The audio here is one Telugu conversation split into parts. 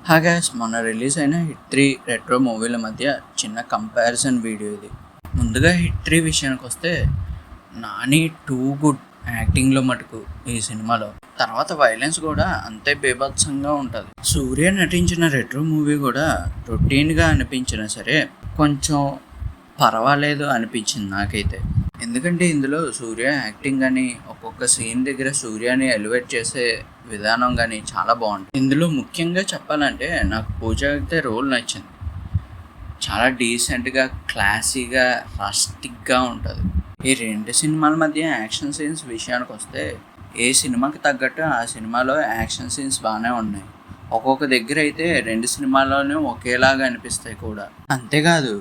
హా గైస్, మొన్న రిలీజ్ అయిన హిట్ 3 రెట్రో మూవీల మధ్య చిన్న కంపారిజన్ వీడియో ఇది. ముందుగా హిట్ 3 విషయానికి వస్తే, నాని టూ గుడ్ యాక్టింగ్లో మటుకు ఈ సినిమాలో. తర్వాత వైలెన్స్ కూడా అంతే బీభత్సంగా ఉంటుంది. సూర్య నటించిన రెట్రో మూవీ కూడా రొటీన్గా అనిపించినా సరే కొంచెం పర్వాలేదు అనిపించింది నాకైతే. ఎందుకంటే ఇందులో సూర్య యాక్టింగ్ కానీ ఒక్కొక్క సీన్ దగ్గర సూర్యని ఎలివేట్ చేసే విధానం కానీ చాలా బాగుంటుంది. ఇందులో ముఖ్యంగా చెప్పాలంటే నాకు పూజ అయితే రోల్ నచ్చింది. చాలా డీసెంట్గా, క్లాసీగా, రస్టిక్గా ఉంటుంది. ఈ రెండు సినిమాల మధ్య యాక్షన్ సీన్స్ విషయానికి వస్తే, ఏ సినిమాకి తగ్గట్టు ఆ సినిమాలో యాక్షన్ సీన్స్ బాగానే ఉన్నాయి. ఒక్కొక్క దగ్గర అయితే రెండు సినిమాల్లోనూ ఒకేలాగా అనిపిస్తాయి కూడా. అంతేకాదు,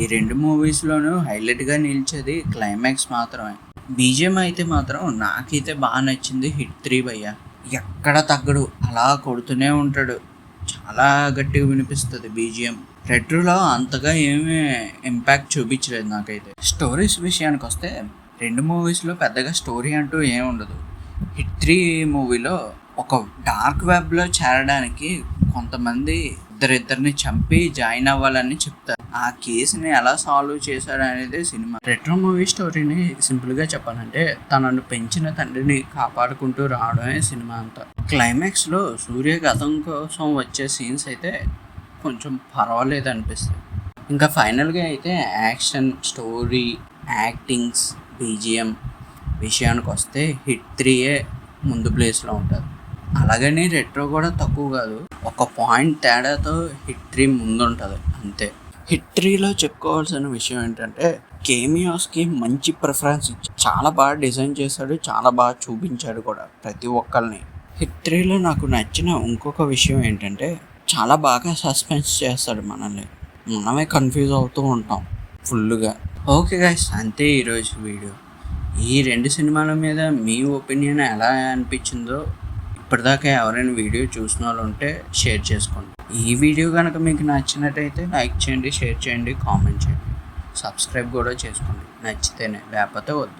ఈ రెండు మూవీస్లోనూ హైలైట్గా నిలిచేది క్లైమాక్స్ మాత్రమే. బీజిఎం అయితే మాత్రం నాకైతే బాగా నచ్చింది హిట్ 3 భయ్య. ఎక్కడ తగ్గడు, అలా కొడుతూనే ఉంటాడు. చాలా గట్టిగా వినిపిస్తుంది బీజిఎం. రెట్రోలో అంతగా ఏమీ ఇంపాక్ట్ చూపించలేదు నాకైతే. స్టోరీస్ విషయానికి వస్తే, రెండు మూవీస్లో పెద్దగా స్టోరీ అంటూ ఏమి ఉండదు. హిట్ 3 మూవీలో ఒక డార్క్ వెబ్లో చేరడానికి కొంతమంది ఇద్దరిని చంపి జాయిన్ అవ్వాలని చెప్తారు. ఆ కేసుని ఎలా సాల్వ్ చేశాడు అనేది సినిమా. రెట్రో మూవీ స్టోరీని సింపుల్గా చెప్పాలంటే, తనను పెంచిన తండ్రిని కాపాడుకుంటూ రావడమే సినిమా అంతా. క్లైమాక్స్లో సూర్య గతం కోసం వచ్చే సీన్స్ అయితే కొంచెం పర్వాలేదు అనిపిస్తుంది. ఇంకా ఫైనల్గా అయితే యాక్షన్, స్టోరీ, యాక్టింగ్స్, బీజిఎం విషయానికి వస్తే హిట్ 3 ముందు ప్లేస్లో ఉంటుంది. అలాగని రెట్రో కూడా తక్కువ కాదు. ఒక పాయింట్ తేడాతో హిట్ 3 ముందు ఉంటుంది అంతే. హిట్ 3లో చెప్పుకోవాల్సిన విషయం ఏంటంటే, కేమియోస్కి మంచి ప్రిఫరెన్స్ ఇచ్చి చాలా బాగా డిజైన్ చేశాడు, చాలా బాగా చూపించాడు కూడా ప్రతి ఒక్కరిని. హిట్ 3లో నాకు నచ్చిన ఇంకొక విషయం ఏంటంటే, చాలా బాగా సస్పెన్స్ చేస్తాడు మనల్ని. మనమే కన్ఫ్యూజ్ అవుతూ ఉంటాం ఫుల్గా. ఓకే గైస్, అంతే ఈరోజు వీడియో. ఈ రెండు సినిమాల మీద మీ ఒపీనియన్ ఎలా అనిపించిందో ఇప్పటిదాకా ఎవరైనా వీడియో చూసిన వాళ్ళు ఉంటే షేర్ చేసుకోండి. ఈ వీడియో కనుక మీకు నచ్చినట్టయితే లైక్ చేయండి, షేర్ చేయండి, కామెంట్ చేయండి, సబ్స్క్రైబ్ కూడా చేసుకోండి నచ్చితేనే, లేకపోతే వద్దు.